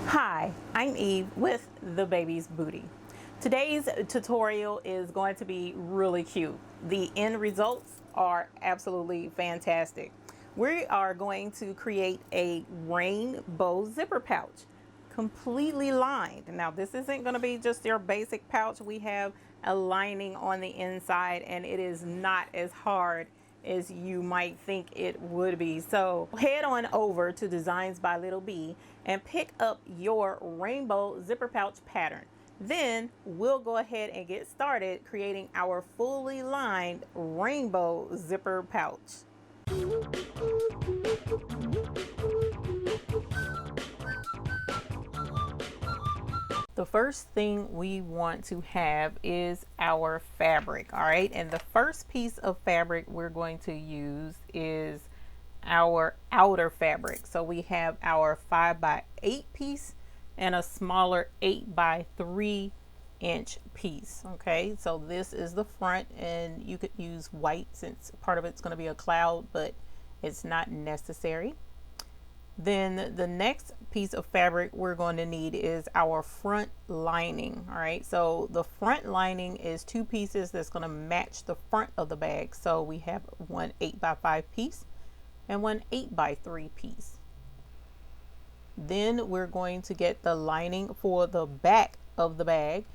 Hi, I'm Eve with The Baby's Booty. Today's tutorial is going to be really cute. The end results are absolutely fantastic. We are going to create a rainbow zipper pouch, completely lined. Now, this isn't going to be just your basic pouch. We have a lining on the inside, and it is not as hard as you might think it would be. So head on over to Designs by Little B and pick up your rainbow zipper pouch pattern. Then we'll go ahead and get started creating our fully lined rainbow zipper pouch. The first thing we want to have is our fabric, all right? And the first piece of fabric we're going to use is our outer fabric. So we have our 5x8 piece and a smaller 8x3 inch piece. Okay, so this is the front, and you could use white since part of it's going to be a cloud, but it's not necessary. Then the next piece of fabric we're going to need is our front lining. All right, so the front lining is two pieces that's going to match the front of the bag. So we have one 8x5 piece and one 8x3 piece. Then we're going to get the lining for the back of the bag.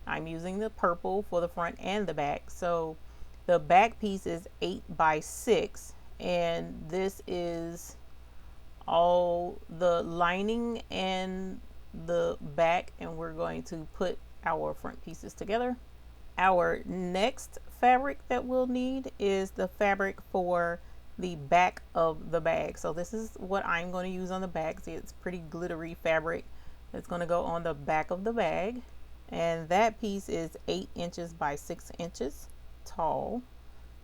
I'm using the purple for the front and the back. So the back piece is 8x6, and this is all the lining and the back, and we're going to put our front pieces together. Our next fabric that we'll need is the fabric for the back of the bag. So this is what I'm going to use on the back. See, it's pretty glittery fabric that's going to go on the back of the bag, and that piece is 8 inches by 6 inches tall.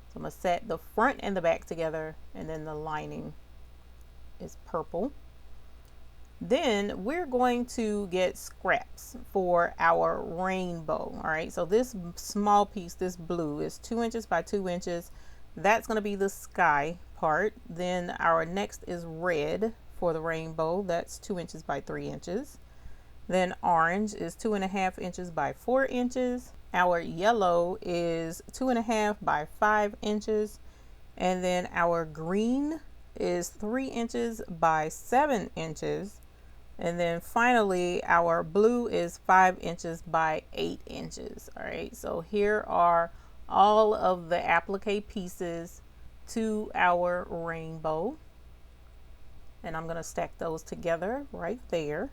So I'm going to set the front and the back together, and then the lining is purple. Then we're going to get scraps for our rainbow. All right, so this small piece, this blue, is 2 inches by 2 inches. That's going to be the sky part. Then our next is red for the rainbow. That's 2 inches by 3 inches. Then orange is 2.5 inches by 4 inches. Our yellow is 2.5 by 5 inches. And then our green is 3 inches by 7 inches. And then finally our blue is 5 inches by 8 inches. All right, so here are all of the applique pieces to our rainbow, and I'm going to stack those together right there.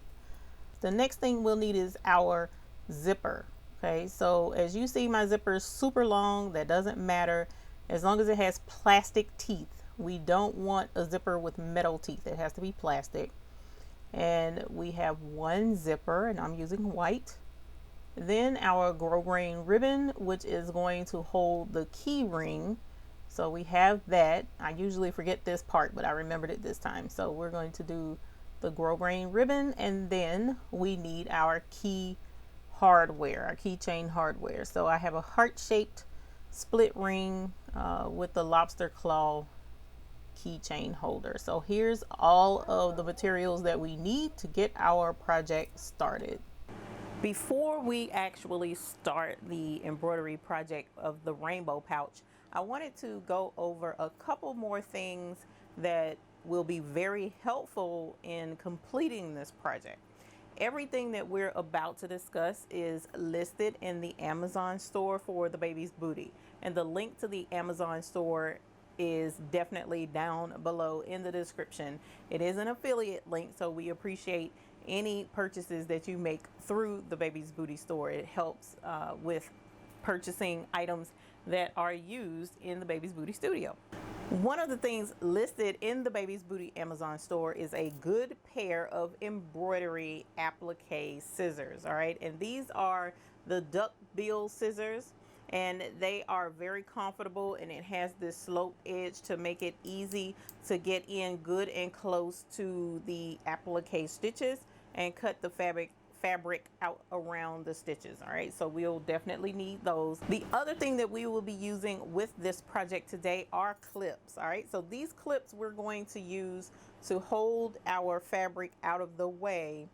The next thing we'll need is our zipper. Okay, so as you see, my zipper is super long. That doesn't matter as long as it has plastic teeth. We don't want a zipper with metal teeth. It has to be plastic. And we have one zipper, and I'm using white. Then our grosgrain ribbon, which is going to hold the key ring. So we have that. I usually forget this part, but I remembered it this time. So we're going to do the grosgrain ribbon, and then we need our key hardware, our keychain hardware. So I have a heart-shaped split ring with the lobster claw keychain holder. So here's all of the materials that we need to get our project started. Before we actually start the embroidery project of the rainbow pouch, I wanted to go over a couple more things that will be very helpful in completing this project. Everything that we're about to discuss is listed in the Amazon store for The Baby's Booty, and the link to the Amazon store is definitely down below in the description. It is an affiliate link, so we appreciate any purchases that you make through the Baby's Booty store. It helps with purchasing items that are used in the Baby's Booty studio. One of the things listed in the Baby's Booty Amazon store is a good pair of embroidery applique scissors. All right, and these are the duck bill scissors, and they are very comfortable, and it has this sloped edge to make it easy to get in good and close to the applique stitches and cut the fabric out around the stitches. All right, so we'll definitely need those. The other thing that we will be using with this project today are clips. All right, so these clips we're going to use to hold our fabric out of the way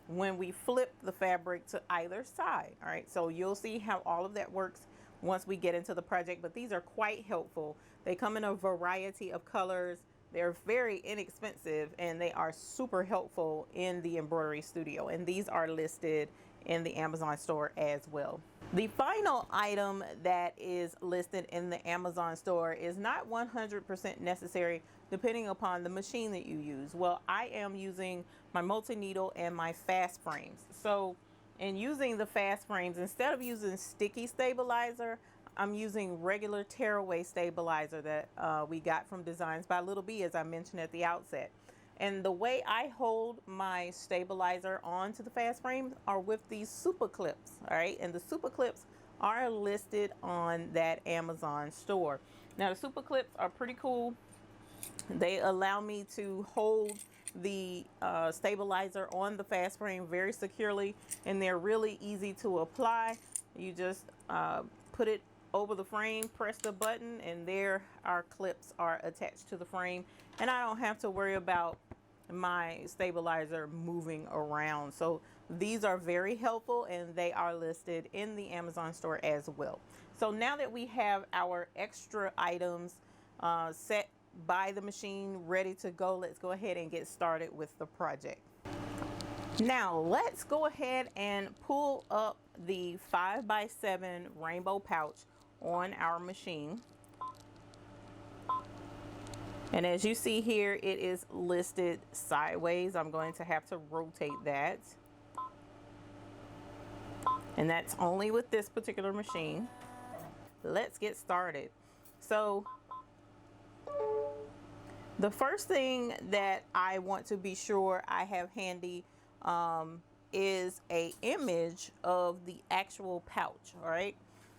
when we flip the fabric to either side. All right, so you'll see how all of that works once we get into the project, but these are quite helpful. They come in a variety of colors. They're very inexpensive and they are super helpful in the embroidery studio, and these are listed in the Amazon store as well. The final item that is listed in the Amazon store is not 100% necessary depending upon the machine that you use. Well, I am using my multi-needle and my fast frames. So in using the fast frames, instead of using sticky stabilizer, I'm using regular tearaway stabilizer that we got from Designs by Little B, as I mentioned at the outset. And the way I hold my stabilizer onto the fast frames are with these super clips. All right, and the super clips are listed on that Amazon store. Now the super clips are pretty cool. They allow me to hold the stabilizer on the fast frame very securely, and they're really easy to apply. You just put it over the frame, press the button, and there our clips are attached to the frame, and I don't have to worry about my stabilizer moving around. So these are very helpful, and they are listed in the Amazon store as well. So now that we have our extra items set by the machine, ready to go, let's go ahead and get started with the project. Now let's go ahead and pull up the 5x7 rainbow pouch on our machine. And as you see here, it is listed sideways. I'm going to have to rotate that. And that's only with this particular machine. Let's get started. So the first thing that I want to be sure I have handy is a image of the actual pouch. All right.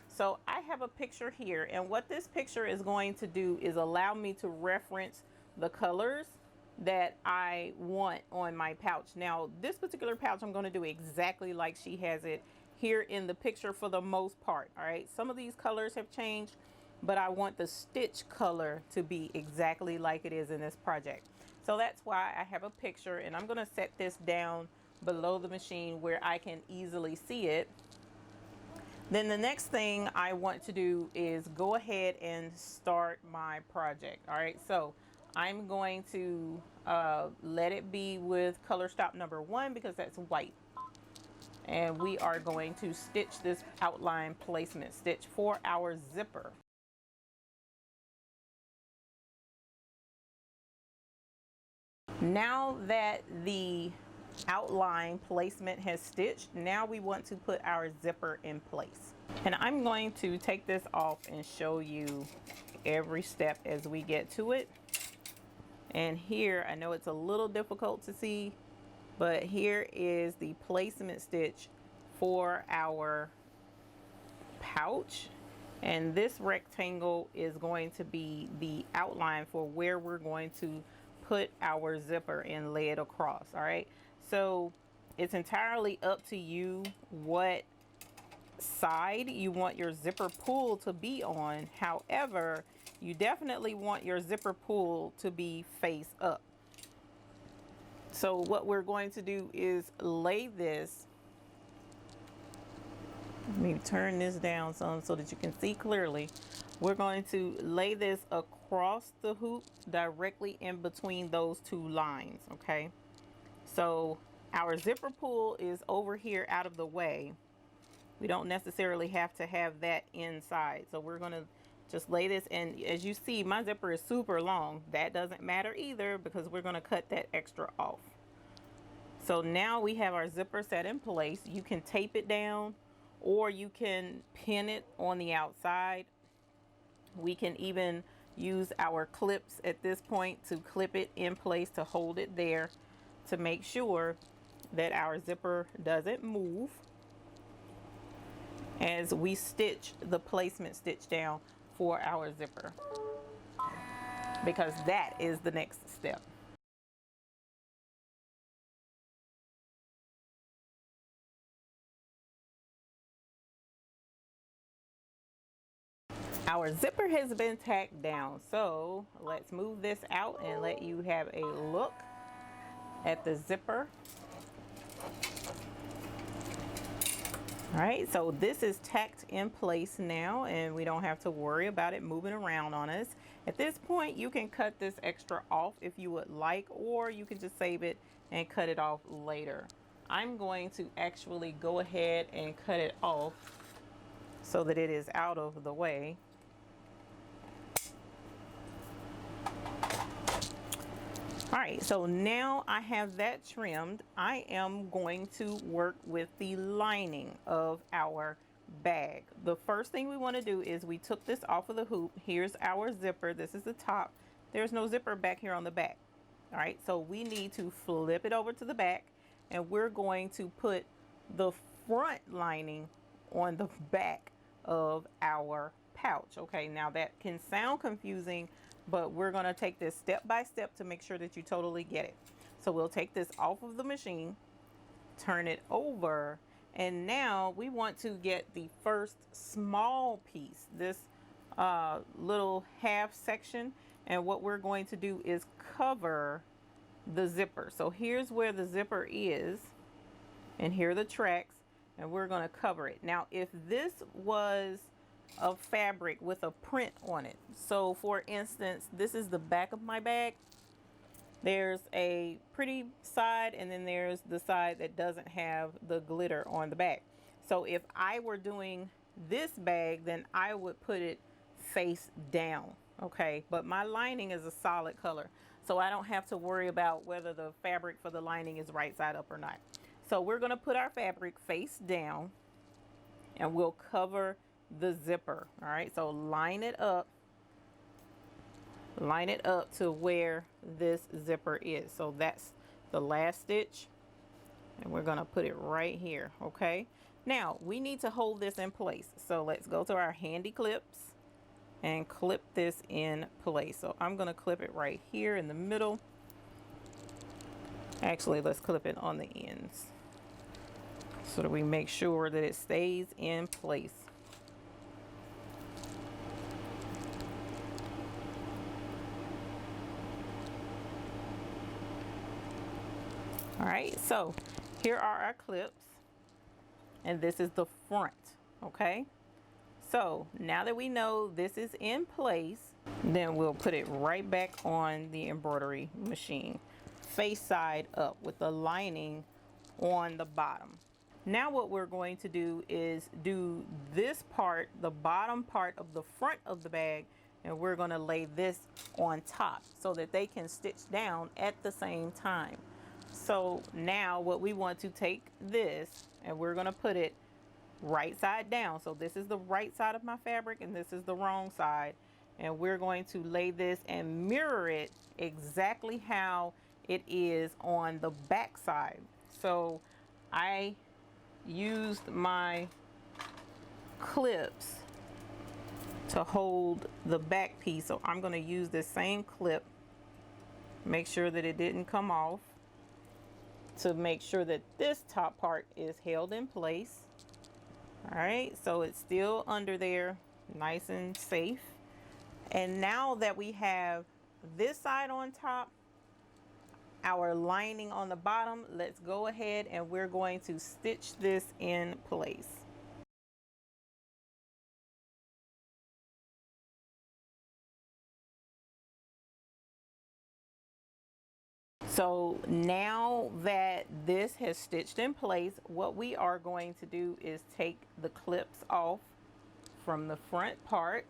So I have a picture here, and what this picture is going to do is allow me to reference the colors that I want on my pouch. Now this particular pouch, I'm going to do exactly like she has it here in the picture for the most part. All right, some of these colors have changed, but I want the stitch color to be exactly like it is in this project. So that's why I have a picture, and I'm going to set this down below the machine where I can easily see it. Then the next thing I want to do is go ahead and start my project. All right, so I'm going to let it be with color stop number 1 because that's white. And we are going to stitch this outline placement stitch for our zipper. Now that the outline placement has stitched, now we want to put our zipper in place. And I'm going to take this off and show you every step as we get to it. And here, I know it's a little difficult to see, but here is the placement stitch for our pouch. And this rectangle is going to be the outline for where we're going to put our zipper and lay it across. All right, so it's entirely up to you what side you want your zipper pull to be on. However, you definitely want your zipper pull to be face up. So what we're going to do is lay this, let me turn this down some so that you can see clearly. We're going to lay this across the hoop directly in between those two lines. Okay, so our zipper pull is over here out of the way. We don't necessarily have to have that inside, so we're going to just lay this, and as you see, my zipper is super long. That doesn't matter either because we're going to cut that extra off. So now we have our zipper set in place. You can tape it down or you can pin it on the outside. We can even use our clips at this point to clip it in place to hold it there to make sure that our zipper doesn't move as we stitch the placement stitch down for our zipper, because that is the next step. Our zipper has been tacked down, so let's move this out and let you have a look at the zipper. All right, so this is tacked in place now, and we don't have to worry about it moving around on us. At this point, you can cut this extra off if you would like, or you can just save it and cut it off later. I'm going to actually go ahead and cut it off so that it is out of the way. All right, so now I have that trimmed. I am going to work with the lining of our bag. The first thing we want to do is we took this off of the hoop. Here's our zipper. This is the top. There's no zipper back here on the back. All right, so we need to flip it over to the back, and we're going to put the front lining on the back of our pouch. Okay, now that can sound confusing, but we're going to take this step by step to make sure that you totally get it. So we'll take this off of the machine, turn it over, and now we want to get the first small piece, this little half section, and what we're going to do is cover the zipper. So here's where the zipper is, and here are the tracks, and we're going to cover it. Now if this was of fabric with a print on it, so for instance, this is the back of my bag. There's a pretty side, and then there's the side that doesn't have the glitter on the back. So if I were doing this bag, then I would put it face down. Okay, but my lining is a solid color, so I don't have to worry about whether the fabric for the lining is right side up or not. So we're going to put our fabric face down, and we'll cover the zipper. All right, so line it up to where this zipper is. So that's the last stitch, and we're going to put it right here. Okay, now we need to hold this in place, so let's go to our handy clips and clip this in place. So I'm going to clip it right here in the middle. Actually, let's clip it on the ends so that we make sure that it stays in place. All right, so here are our clips, and this is the front. Okay, so now that we know this is in place, then we'll put it right back on the embroidery machine, face side up with the lining on the bottom. Now what we're going to do is do this part, the bottom part of the front of the bag, and we're going to lay this on top so that they can stitch down at the same time. So now what we want to take this, and we're going to put it right side down. So this is the right side of my fabric, and this is the wrong side, and we're going to lay this and mirror it exactly how it is on the back side. So I used my clips to hold the back piece, so I'm going to use this same clip, make sure that it didn't come off, to make sure that this top part is held in place. All right, so it's still under there, nice and safe. And now that we have this side on top, our lining on the bottom, let's go ahead and we're going to stitch this in place. So now that this has stitched in place, what we are going to do is take the clips off from the front part.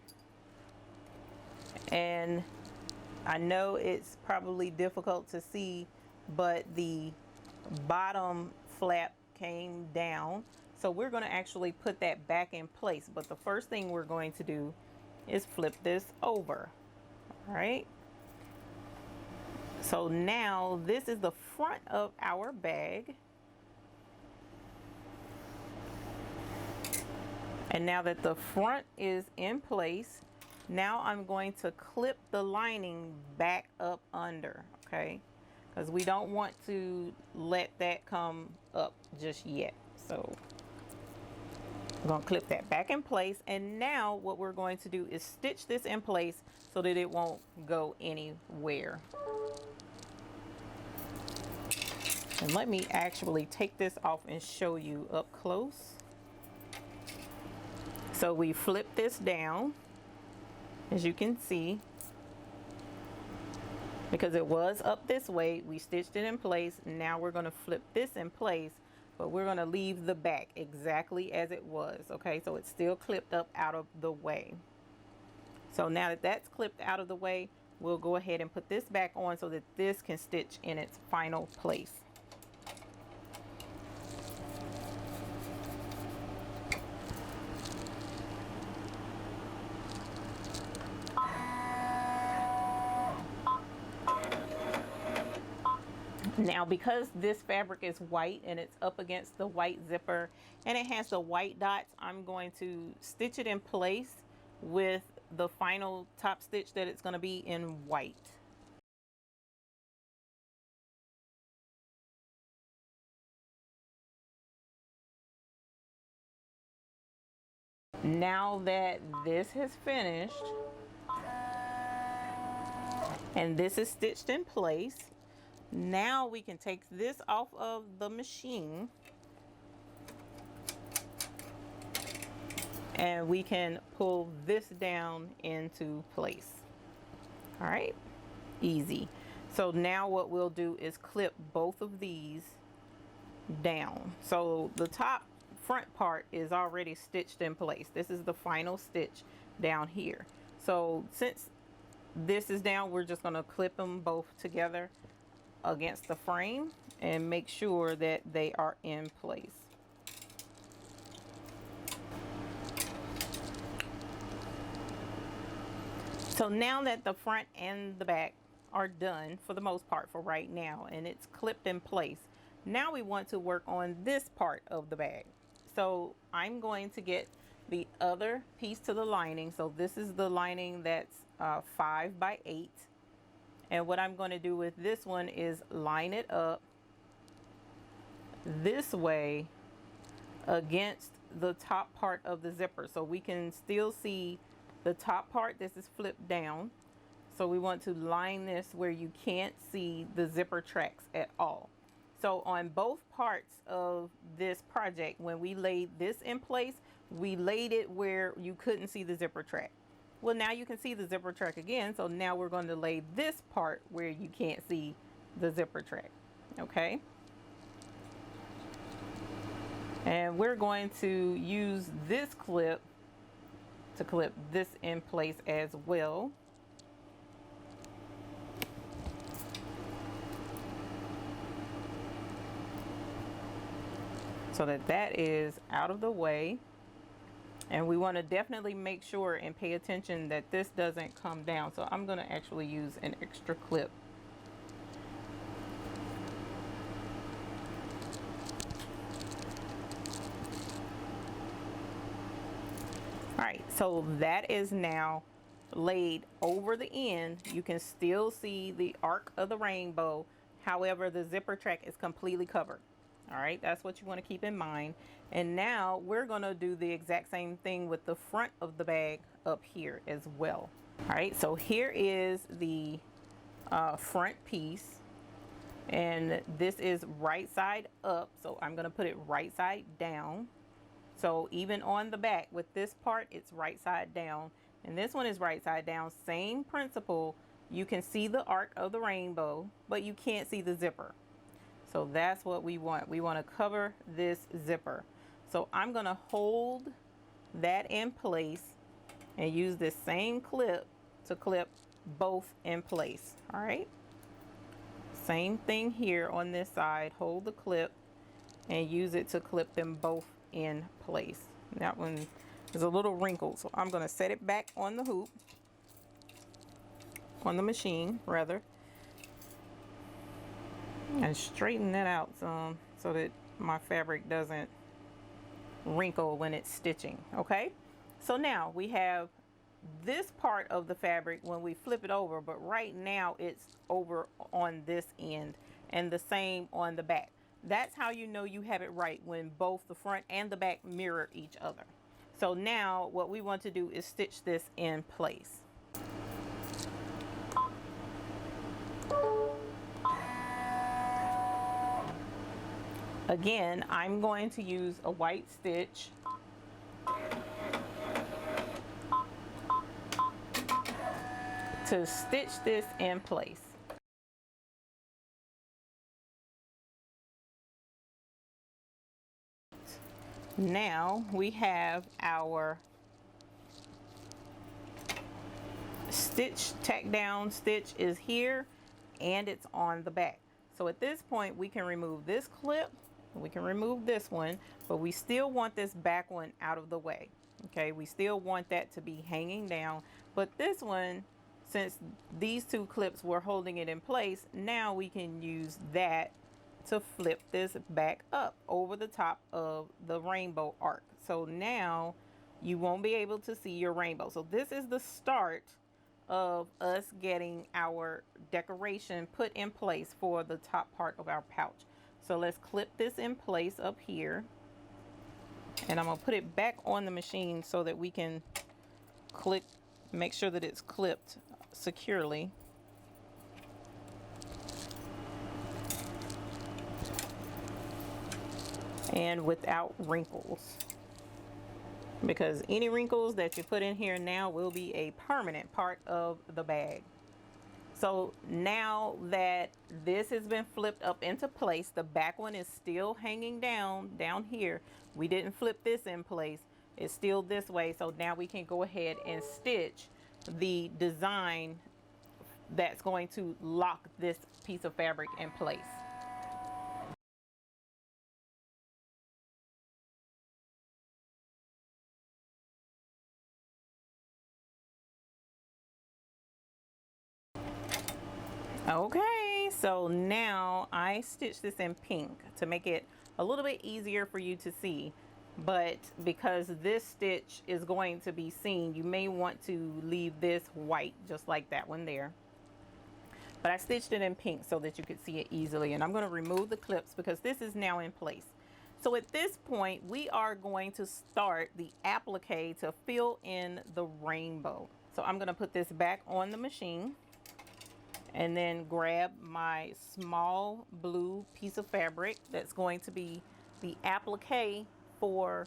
And I know it's probably difficult to see, but the bottom flap came down. So we're going to actually put that back in place. But the first thing we're going to do is flip this over. All right. So now this is the front of our bag. And now that the front is in place, now I'm going to clip the lining back up under, okay? Because we don't want to let that come up just yet. So we're going to clip that back in place. And now what we're going to do is stitch this in place so that it won't go anywhere. And let me actually take this off and show you up close. So we flip this down, as you can see, because it was up this way. We stitched it in place. Now we're going to flip this in place, but we're going to leave the back exactly as it was. Okay, so it's still clipped up out of the way. So now that that's clipped out of the way, we'll go ahead and put this back on so that this can stitch in its final place. Now, because this fabric is white and it's up against the white zipper and it has the white dots, I'm going to stitch it in place with the final top stitch that it's going to be in white. Now that this has finished and this is stitched in place, now we can take this off of the machine and we can pull this down into place. All right, easy. So now what we'll do is clip both of these down. So the top front part is already stitched in place. This is the final stitch down here. So since this is down, we're just going to clip them both together against the frame and make sure that they are in place. So now that the front and the back are done for the most part for right now and it's clipped in place, now we want to work on this part of the bag. So I'm going to get the other piece to the lining. So this is the lining that's 5 by 8. And what I'm going to do with this one is line it up this way against the top part of the zipper. So we can still see the top part. This is flipped down. So we want to line this where you can't see the zipper tracks at all. So on both parts of this project, when we laid this in place, we laid it where you couldn't see the zipper track. Well, now you can see the zipper track again. So now we're going to lay this part where you can't see the zipper track. Okay. And we're going to use this clip to clip this in place as well. So that that is out of the way. And we want to definitely make sure and pay attention that this doesn't come down. So I'm going to actually use an extra clip. All right, so that is now laid over the end. You can still see the arc of the rainbow. However, the zipper track is completely covered. All right, that's what you want to keep in mind. And now we're going to do the exact same thing with the front of the bag up here as well. All right, so here is the front piece, and this is right side up. So I'm going to put it right side down. So even on the back with this part, it's right side down, and this one is right side down. Same principle. You can see the arc of the rainbow, but you can't see the zipper. So that's what we want. We want to cover this zipper. So I'm going to hold that in place and use this same clip to clip both in place. All right. Same thing here on this side. Hold the clip and use it to clip them both in place. That one is a little wrinkled, so I'm going to set it back on the hoop, on the machine rather, and straighten that out some so that my fabric doesn't wrinkle when it's stitching. Okay, so now we have this part of the fabric when we flip it over, but right now it's over on this end, and the same on the back. That's how you know you have it right, when both the front and the back mirror each other. So now what we want to do is stitch this in place. Again, I'm going to use a white stitch to stitch this in place. Now we have our stitch, tack down stitch is here, and it's on the back. So at this point we can remove this clip, we can remove this one, but we still want this back one out of the way. Okay, we still want that to be hanging down, but this one, since these two clips were holding it in place, now we can use that to flip this back up over the top of the rainbow arc. So now you won't be able to see your rainbow. So this is the start of us getting our decoration put in place for the top part of our pouch. So let's clip this in place up here, and I'm gonna put it back on the machine so that we can make sure that it's clipped securely. And without wrinkles, because any wrinkles that you put in here now will be a permanent part of the bag. So now that this has been flipped up into place, the back one is still hanging down here. We didn't flip this in place, it's still this way. So now we can go ahead and stitch the design that's going to lock this piece of fabric in place. Okay, so now I stitched this in pink to make it a little bit easier for you to see, but because this stitch is going to be seen, you may want to leave this white just like that one there. But I stitched it in pink so that you could see it easily, and I'm going to remove the clips because this is now in place. So at this point we are going to start the applique to fill in the rainbow. So I'm going to put this back on the machine and then grab my small blue piece of fabric that's going to be the applique for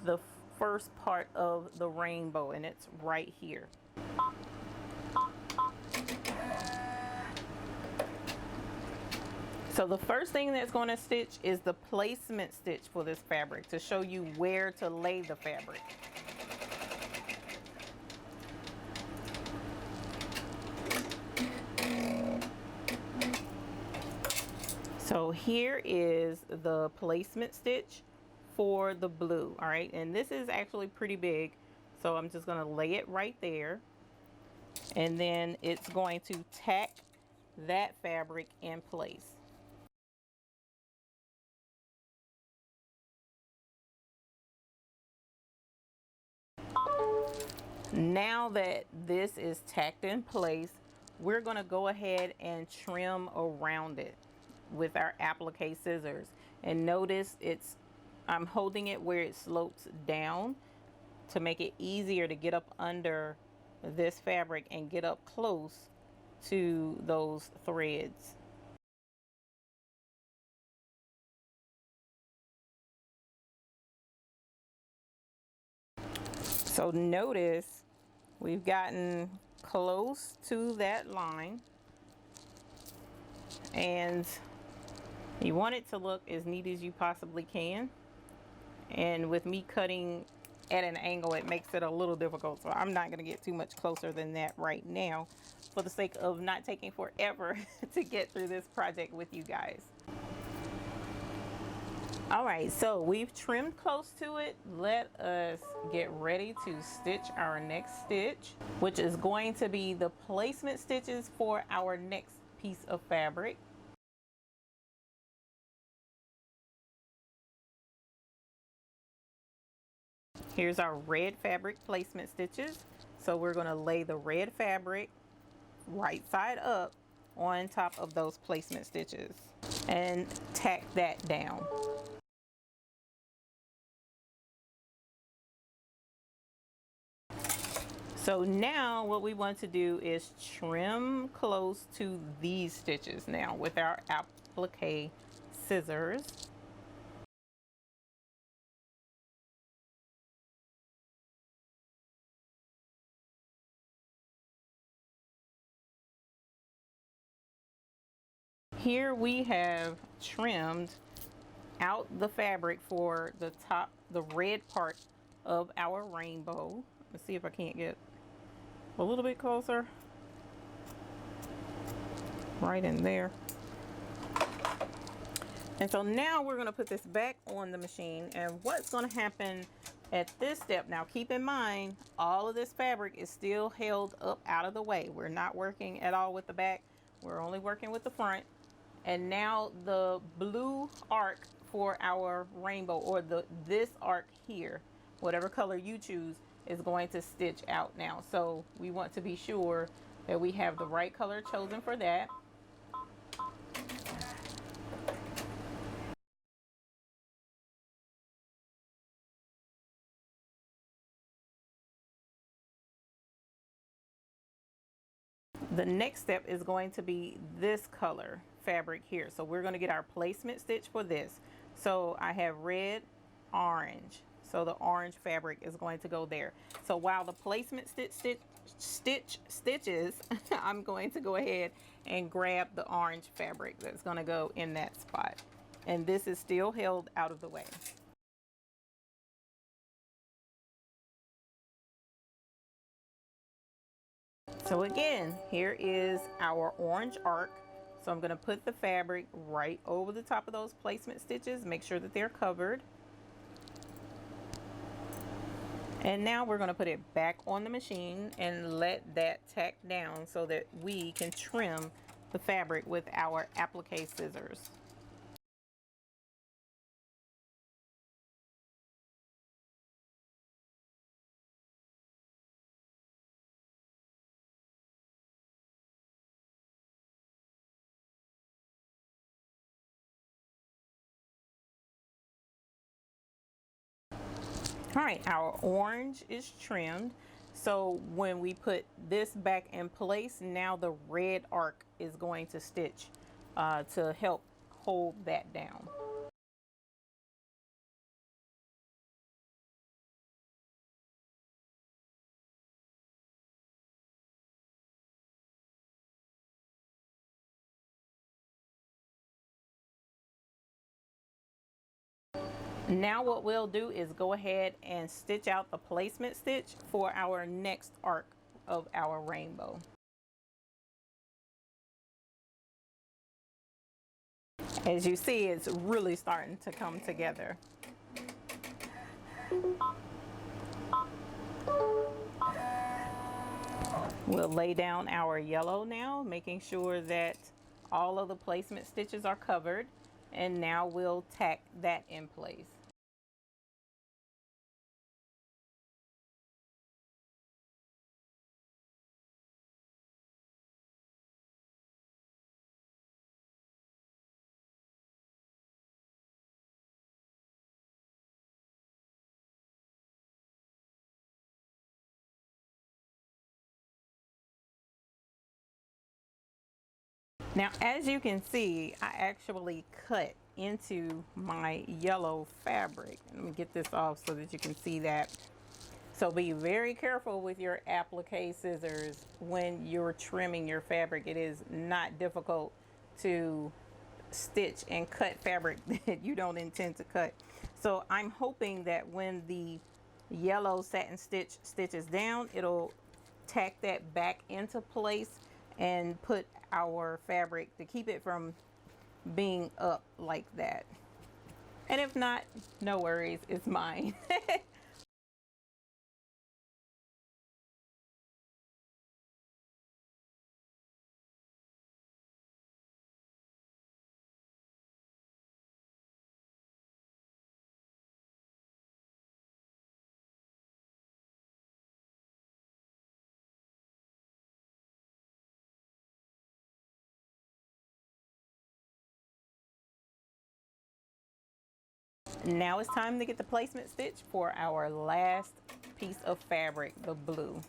the first part of the rainbow, and it's right here. So the first thing that's going to stitch is the placement stitch for this fabric to show you where to lay the fabric. So here is the placement stitch for the blue, all right? And this is actually pretty big, so I'm just gonna lay it right there. And then it's going to tack that fabric in place. Now that this is tacked in place, we're gonna go ahead and trim around it with our applique scissors. And notice I'm holding it where it slopes down to make it easier to get up under this fabric and get up close to those threads. So notice we've gotten close to that line, and you want it to look as neat as you possibly can. And with me cutting at an angle, it makes it a little difficult. So I'm not going to get too much closer than that right now for the sake of not taking forever to get through this project with you guys. All right, so we've trimmed close to it. Let us get ready to stitch our next stitch, which is going to be the placement stitches for our next piece of fabric. Here's our red fabric placement stitches. So we're going to lay the red fabric right side up on top of those placement stitches and tack that down. So now what we want to do is trim close to these stitches now with our applique scissors. Here we have trimmed out the fabric for the top, the red part of our rainbow. Let's see if I can't get a little bit closer. Right in there. And so now we're going to put this back on the machine, and what's going to happen at this step, now keep in mind all of this fabric is still held up out of the way. We're not working at all with the back, we're only working with the front. And now the blue arc for our rainbow, or this arc here, whatever color you choose, is going to stitch out now. So we want to be sure that we have the right color chosen for that. The next step is going to be this color fabric here. So we're going to get our placement stitch for this. So I have red, orange. So the orange fabric is going to go there. So while the placement stitches, I'm going to go ahead and grab the orange fabric that's going to go in that spot. And this is still held out of the way. So again, here is our orange arc. So I'm going to put the fabric right over the top of those placement stitches, make sure that they're covered. And now we're going to put it back on the machine and let that tack down so that we can trim the fabric with our applique scissors. All right, our orange is trimmed. So when we put this back in place, now the red arc is going to stitch to help hold that down. Now what we'll do is go ahead and stitch out the placement stitch for our next arc of our rainbow. As you see, it's really starting to come together. We'll lay down our yellow now, making sure that all of the placement stitches are covered, and now we'll tack that in place. Now, as you can see, I actually cut into my yellow fabric. Let me get this off so that you can see that. So be very careful with your applique scissors when you're trimming your fabric. It is not difficult to stitch and cut fabric that you don't intend to cut. So I'm hoping that when the yellow satin stitch stitches down, it'll tack that back into place and put our fabric to keep it from being up like that. And if not, no worries, it's mine. Now it's time to get the placement stitch for our last piece of fabric, the blue.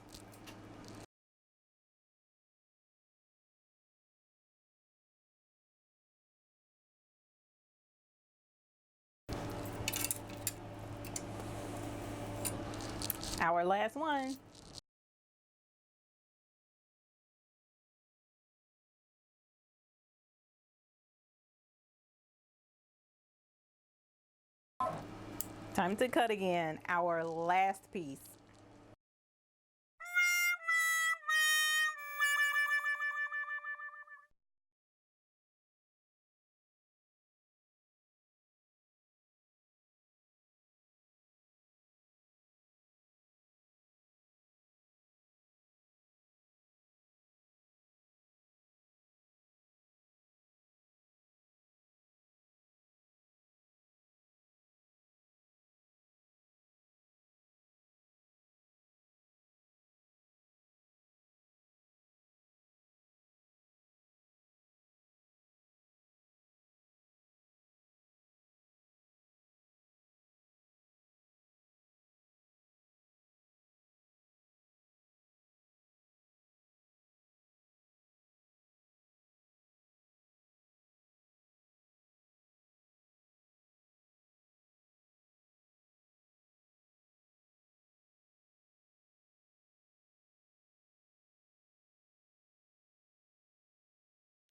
Our last one. Time to cut again, our last piece.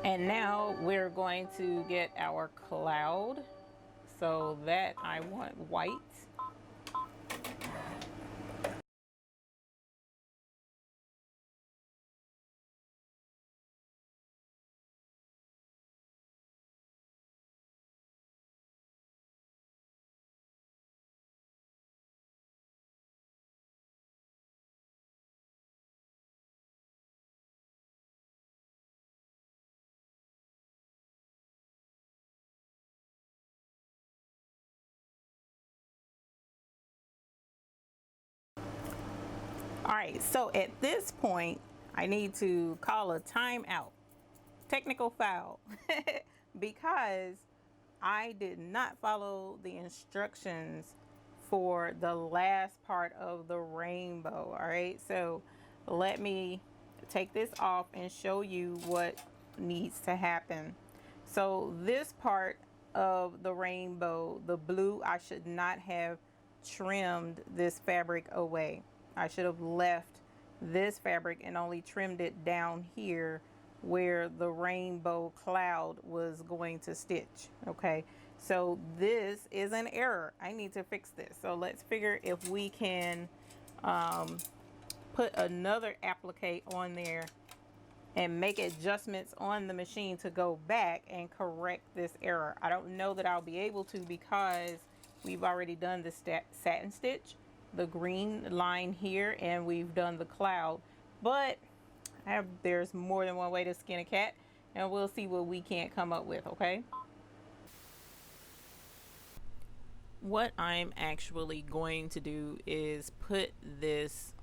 And now we're going to get our cloud. So that I want white. All right, so at this point, I need to call a timeout, technical foul, because I did not follow the instructions for the last part of the rainbow. All right, so let me take this off and show you what needs to happen. So this part of the rainbow, the blue, I should not have trimmed this fabric away. I should have left this fabric and only trimmed it down here where the rainbow cloud was going to stitch. Okay, so this is an error. I need to fix this. So let's figure if we can put another applique on there and make adjustments on the machine to go back and correct this error. I don't know that I'll be able to because we've already done the satin stitch, the green line here, and we've done the cloud. But there's more than one way to skin a cat, and we'll see what we can't come up with, okay? What I'm actually going to do is put this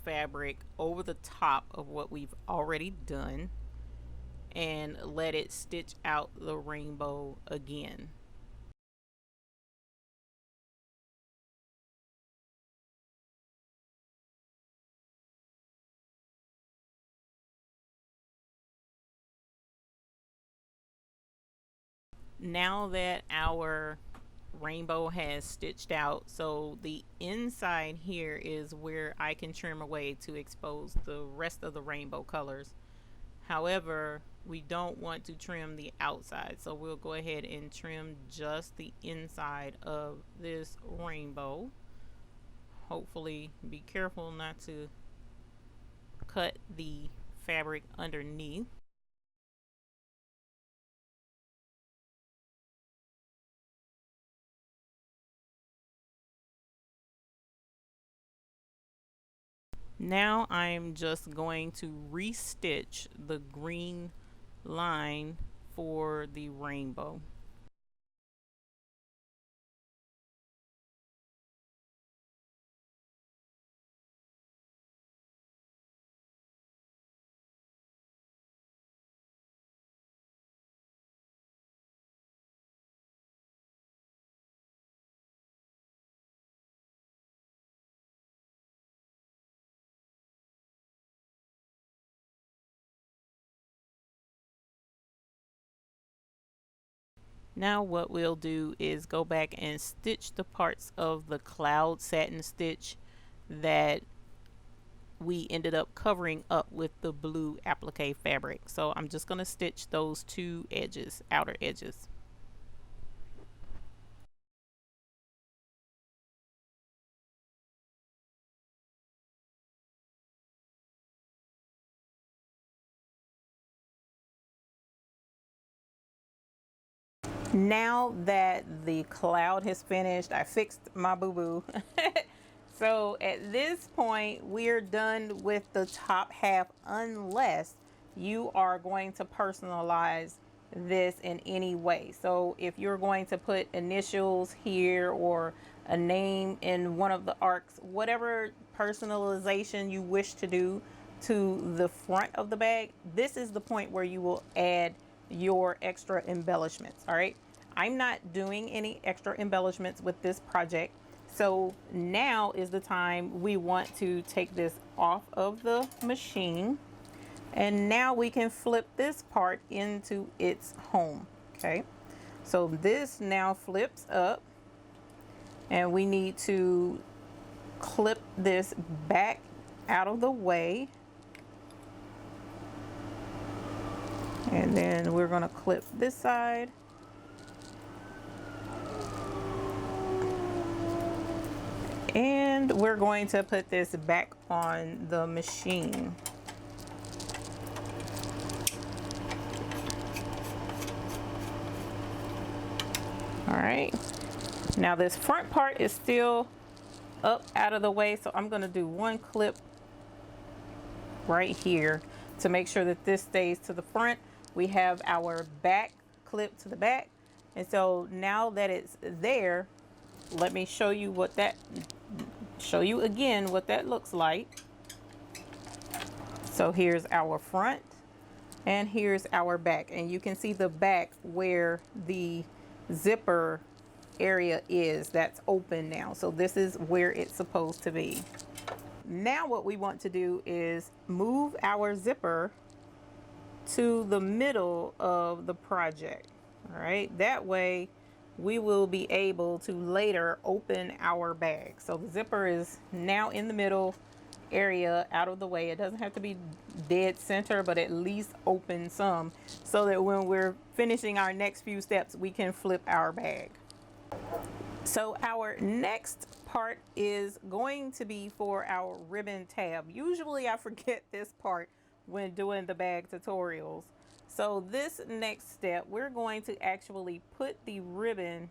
fabric over the top of what we've already done and let it stitch out the rainbow again. Now that our rainbow has stitched out, so the inside here is where I can trim away to expose the rest of the rainbow colors. However, we don't want to trim the outside, so we'll go ahead and trim just the inside of this rainbow. Hopefully be careful not to cut the fabric underneath. Now I'm just going to restitch the green line for the rainbow. Now what we'll do is go back and stitch the parts of the cloud satin stitch that we ended up covering up with the blue applique fabric. So I'm just going to stitch those two edges, outer edges. Now that the cloud has finished, I fixed my boo-boo. So at this point, we're done with the top half unless you are going to personalize this in any way. So if you're going to put initials here or a name in one of the arcs, whatever personalization you wish to do to the front of the bag, this is the point where you will add your extra embellishments. All right, I'm not doing any extra embellishments with this project. So now is the time we want to take this off of the machine, and now we can flip this part into its home. Okay, so this now flips up, and we need to clip this back out of the way, and then we're going to clip this side. And we're going to put this back on the machine. All right, now this front part is still up out of the way, so I'm going to do one clip right here to make sure that this stays to the front. We have our back clip to the back, and so now that it's there, let me show you again what that looks like. So here's our front and here's our back, and you can see the back where the zipper area is. That's open now, so this is where it's supposed to be. Now what we want to do is move our zipper to the middle of the project. All right, that way we will be able to later open our bag. So the zipper is now in the middle area, out of the way. It doesn't have to be dead center, but at least open some, so that when we're finishing our next few steps, we can flip our bag. So our next part is going to be for our ribbon tab. Usually I forget this part when doing the bag tutorials. So this next step, we're going to actually put the ribbon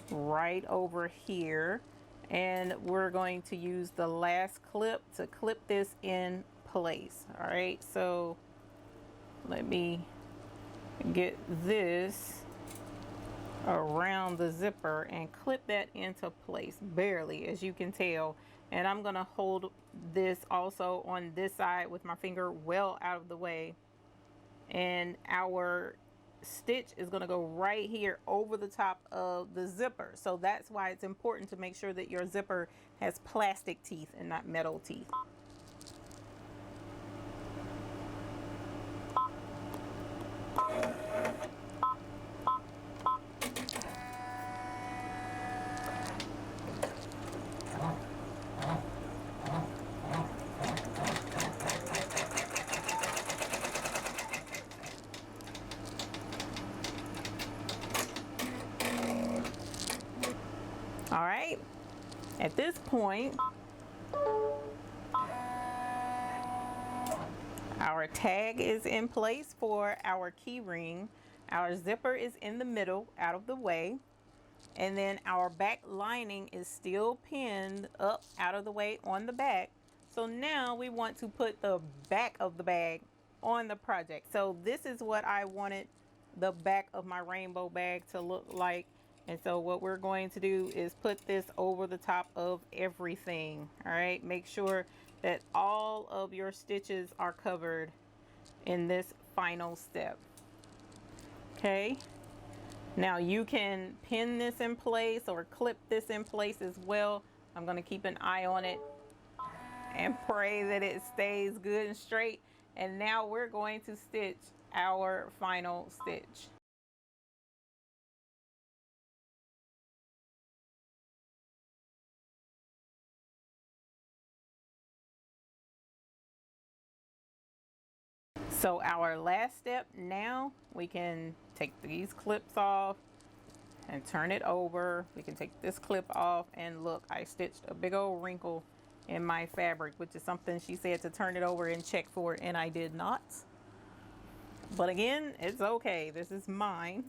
right over here, and we're going to use the last clip to clip this in place. All right, so let me get this around the zipper and clip that into place, barely, as you can tell. And I'm gonna hold this also on this side with my finger well out of the way, and our stitch is going to go right here over the top of the zipper. So that's why it's important to make sure that your zipper has plastic teeth and not metal teeth. All right, at this point, our tag is in place for our key ring. Our zipper is in the middle, out of the way. And then our back lining is still pinned up out of the way on the back. So now we want to put the back of the bag on the project. So this is what I wanted the back of my rainbow bag to look like. And so what we're going to do is put this over the top of everything. All right, make sure that all of your stitches are covered in this final step. Okay, now you can pin this in place or clip this in place as well. I'm going to keep an eye on it and pray that it stays good and straight. And now we're going to stitch our final stitch. So our last step, now we can take these clips off and turn it over. We can take this clip off, and look, I stitched a big old wrinkle in my fabric, which is something she said to turn it over and check for, and I did not. But again, it's okay, this is mine.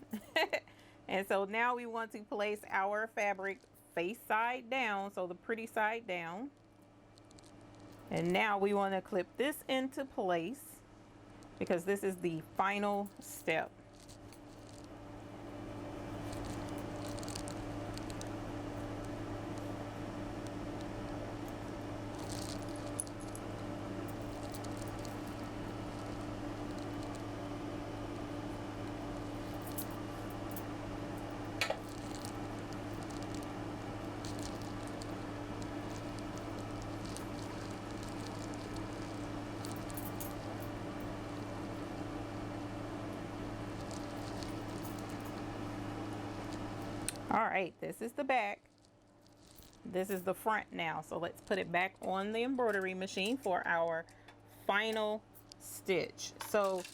And so now we want to place our fabric face side down, so the pretty side down. And now we want to clip this into place because this is the final step. All right, this is the back. This is the front now. So let's put it back on the embroidery machine for our final stitch. So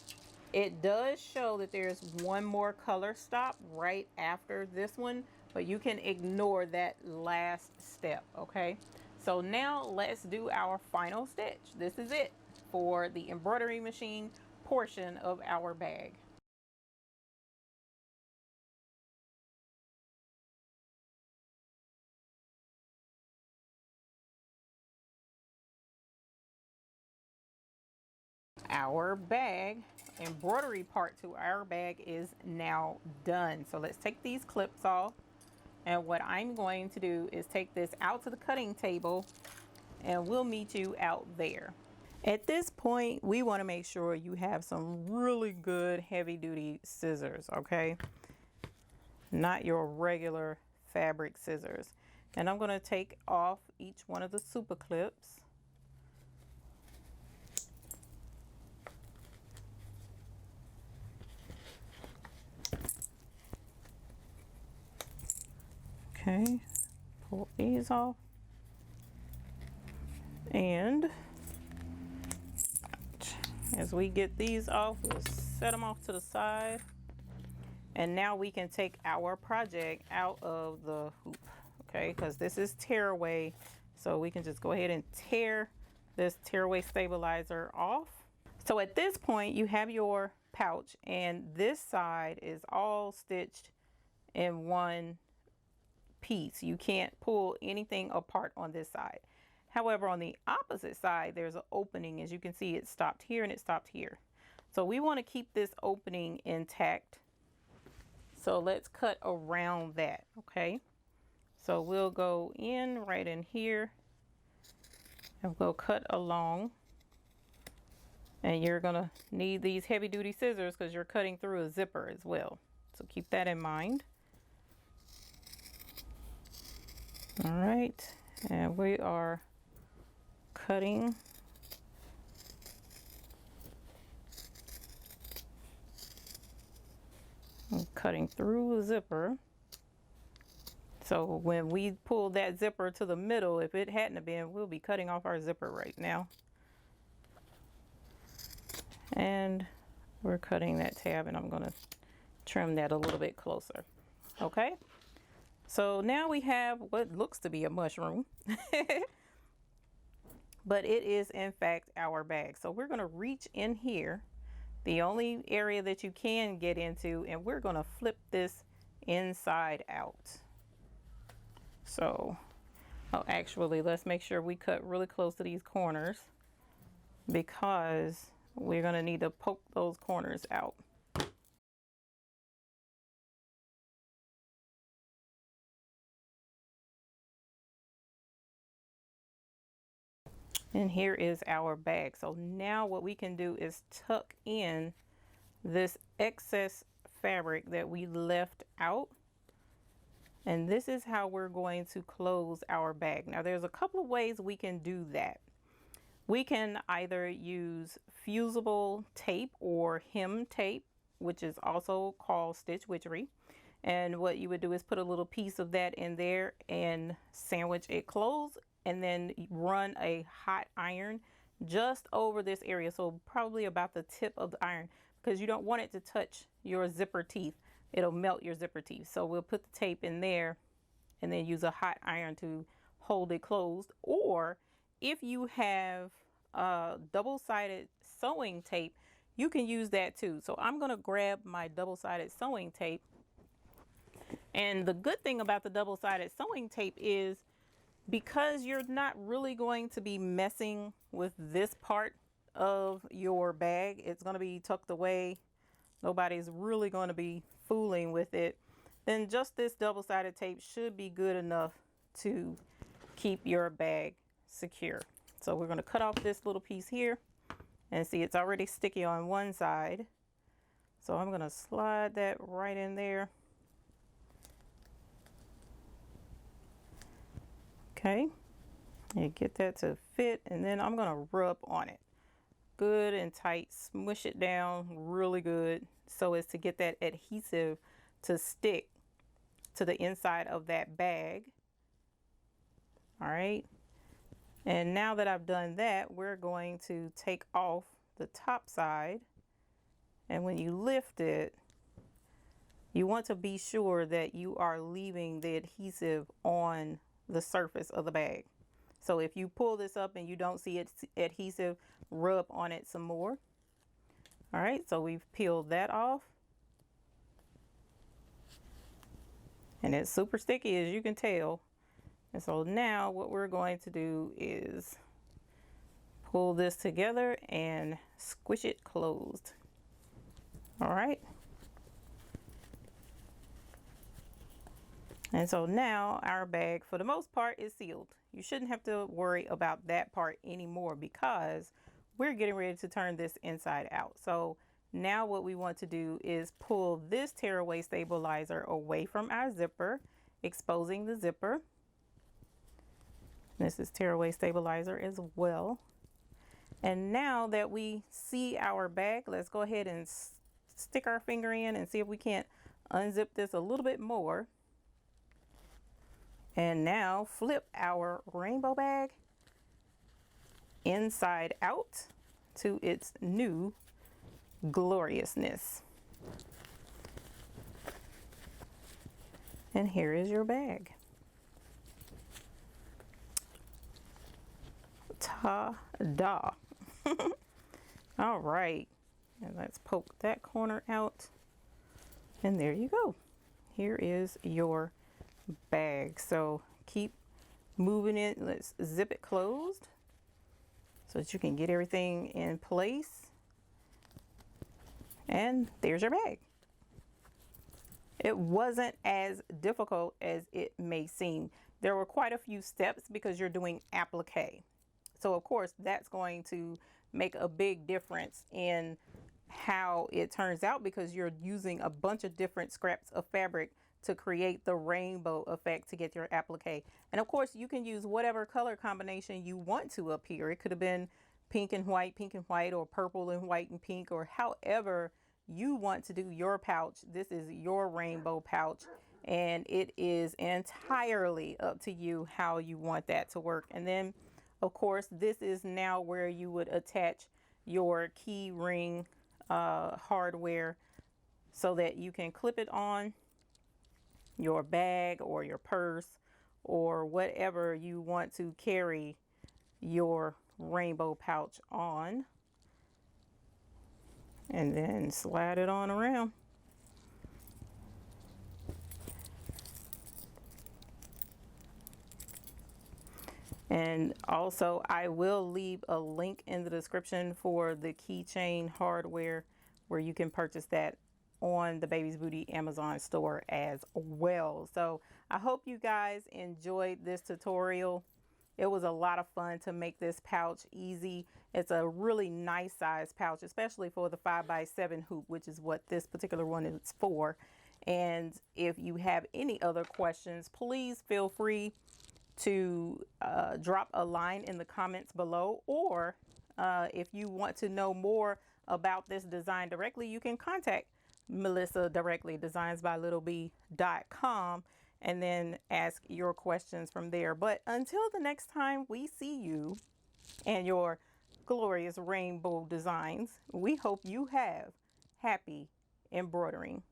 it does show that there's one more color stop right after this one, but you can ignore that last step, okay? So now let's do our final stitch. This is it for the embroidery machine portion of our bag. Our bag, embroidery part to our bag is now done. So let's take these clips off. And what I'm going to do is take this out to the cutting table and we'll meet you out there. At this point, we want to make sure you have some really good heavy duty scissors, okay? Not your regular fabric scissors. And I'm going to take off each one of the super clips. Okay, pull these off. And as we get these off, we'll set them off to the side. And now we can take our project out of the hoop, okay? Because this is tearaway, so we can just go ahead and tear this tearaway stabilizer off. So at this point, you have your pouch, and this side is all stitched in one piece. You can't pull anything apart on this side. However, on the opposite side, there's an opening. As you can see, it stopped here and it stopped here. So we want to keep this opening intact. So let's cut around that, okay? So we'll go in right in here and we'll cut along. And you're gonna need these heavy duty scissors because you're cutting through a zipper as well. So keep that in mind. All right, and we are cutting through the zipper. So when we pull that zipper to the middle, if it hadn't have been, we'll be cutting off our zipper right now. And we're cutting that tab, and I'm going to trim that a little bit closer. Okay. So now we have what looks to be a mushroom, but it is in fact our bag. So we're going to reach in here, the only area that you can get into, and we're going to flip this inside out. So, oh, actually, let's make sure we cut really close to these corners because we're going to need to poke those corners out. And here is our bag. So now what we can do is tuck in this excess fabric that we left out. And this is how we're going to close our bag. Now there's a couple of ways we can do that. We can either use fusible tape or hem tape, which is also called stitch witchery. And what you would do is put a little piece of that in there and sandwich it closed, and then run a hot iron just over this area. So probably about the tip of the iron, because you don't want it to touch your zipper teeth. It'll melt your zipper teeth. So we'll put the tape in there and then use a hot iron to hold it closed. Or if you have double-sided sewing tape, you can use that too. So I'm going to grab my double-sided sewing tape And the good thing about the double-sided sewing tape is because you're not really going to be messing with this part of your bag, it's going to be tucked away. Nobody's really going to be fooling with it. Then just this double-sided tape should be good enough to keep your bag secure. So we're going to cut off this little piece here, and see it's already sticky on one side. So I'm going to slide that right in there. Okay, and get that to fit, and then I'm going to rub on it good and tight, smush it down really good so as to get that adhesive to stick to the inside of that bag. All right, and now that I've done that, we're going to take off the top side, and when you lift it, you want to be sure that you are leaving the adhesive on the surface of the bag. So if you pull this up and you don't see its adhesive, rub on it some more. All right, so we've peeled that off. And it's super sticky, as you can tell. And so now what we're going to do is pull this together and squish it closed. All right. And so now our bag, for the most part, is sealed. You shouldn't have to worry about that part anymore because we're getting ready to turn this inside out. So now what we want to do is pull this tearaway stabilizer away from our zipper, exposing the zipper. This is tearaway stabilizer as well. And now that we see our bag, let's go ahead and stick our finger in and see if we can't unzip this a little bit more. And now flip our rainbow bag inside out to its new gloriousness. And here is your bag. Ta-da! All right, and let's poke that corner out, and there you go. Here is your bag. So keep moving it. Let's zip it closed so that you can get everything in place. And there's your bag. It wasn't as difficult as it may seem. There were quite a few steps because you're doing applique. So of course that's going to make a big difference in how it turns out because you're using a bunch of different scraps of fabric to create the rainbow effect to get your applique. And of course you can use whatever color combination you want to up here. It could have been pink and white, or purple and white and pink, or however you want to do your pouch. This is your rainbow pouch, and it is entirely up to you how you want that to work. And then of course this is now where you would attach your key ring hardware so that you can clip it on your bag or your purse or whatever you want to carry your rainbow pouch on, and then slide it on around. And also I will leave a link in the description for the keychain hardware where you can purchase that on the Baby's Booty Amazon store as well. So I hope you guys enjoyed this tutorial. It was a lot of fun to make this pouch easy. It's a really nice size pouch, especially for the 5x7 hoop, which is what this particular one is for. And if you have any other questions, please feel free to drop a line in the comments below, or if you want to know more about this design directly, you can contact Melissa directly, designsbylittleb.com, and then ask your questions from there. But until the next time we see you and your glorious rainbow designs, we hope you have happy embroidering.